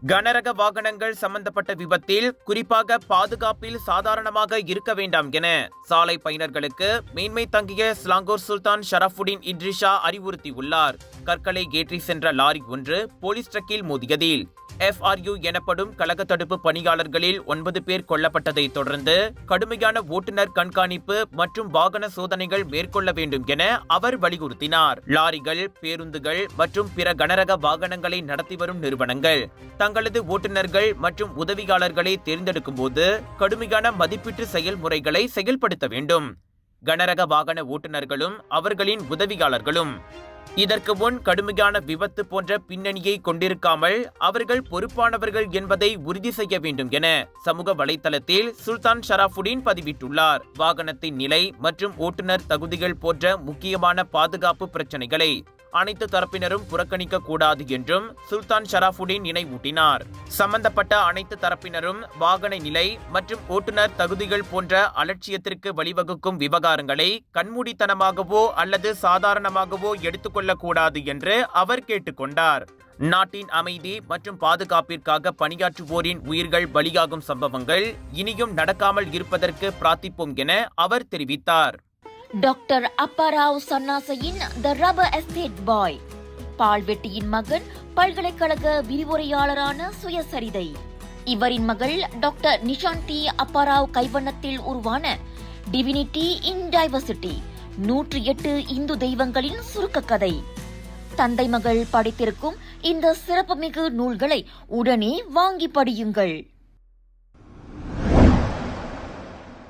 கனரக வாகனங்கள் சம்பந்தப்பட்ட விபத்தில் குறிப்பாக பாதுகாப்பில் சாதாரணமாக இருக்க வேண்டாம் என சாலை பயனர்களுக்கு மேன்மை தங்கிய ஸ்லாங்கூர் சுல்தான் ஷரஃபுடின் இட்ரிஷா அறிவுறுத்தியுள்ளார். கற்களை ஏற்றி சென்ற லாரி ஒன்று போலீஸ் ட்ரக்கில் மோதியதில் FRU எனப்படும் கழக தடுப்பு பணியாளர்களில் 9 பேர் கொல்லப்பட்டதை தொடர்ந்து கடுமையான ஓட்டுநர் கண்காணிப்பு மற்றும் வாகன சோதனைகள் மேற்கொள்ள வேண்டும் என அவர் வலியுறுத்தினார். லாரிகள், பேருந்துகள் மற்றும் பிற கனரக வாகனங்களை நடத்தி வரும் நிறுவனங்கள் தங்களது ஓட்டுநர்கள் மற்றும் உதவியாளர்களை தேர்ந்தெடுக்கும் போது கடுமையான மதிப்பீட்டு செயல்முறைகளை செயல்படுத்த வேண்டும். கனரக வாகன ஓட்டுநர்களும் அவர்களின் உதவியாளர்களும் இதற்கு முன் கடுமையான விபத்து போன்ற பின்னணியை கொண்டிருக்காமல் அவர்கள் பொறுப்பானவர்கள் என்பதை உறுதி செய்ய வேண்டும் என சமூக வலைதளத்தில் சுல்தான் ஷரஃபுடின் பதிவிட்டுள்ளார். வாகனத்தின் நிலை மற்றும் ஓட்டுநர் தகுதிகள் போன்ற முக்கியமான பாதுகாப்பு பிரச்சனைகளை அனைத்து தரப்பினரும் புறக்கணிக்க கூடாது என்றும் சுல்தான் ஷரஃபுடின் நினைவூட்டினார். சம்பந்தப்பட்ட அனைத்து தரப்பினரும் வாகன நிலை மற்றும் ஓட்டுநர் தகுதிகள் போன்ற அலட்சியத்திற்கு வழிவகுக்கும் விவகாரங்களை கண்மூடித்தனமாகவோ அல்லது சாதாரணமாகவோ எடுத்துக்கொள்ளக்கூடாது என்று அவர் கேட்டுக்கொண்டார். நாட்டின் அமைதி மற்றும் பாதுகாப்பிற்காக பணியாற்றுவோரின் உயிர்கள் பலியாகும் சம்பவங்கள் இனியும் நடக்காமல் இருப்பதற்கு பிரார்த்திப்போம் என அவர் தெரிவித்தார். டாக்டர் அப்பாராவ் சன்னாசையின் த ரப்பர் எஸ்டேட் பாய், பால்வெட்டியின் மகன், பல்கலைக்கழக விரிவுரையாளரான சுயசரிதை. இவரின் மகள் டாக்டர் நிஷாந்தி அப்பாராவ் கைவண்ணத்தில் உருவான டிவினிட்டி இன் டைவர்சிட்டி 108 இந்து தெய்வங்களின் சுருக்க கதை. தந்தை மகள் படித்திருக்கும் இந்த சிறப்புமிகு நூல்களை உடனே வாங்கி படியுங்கள்.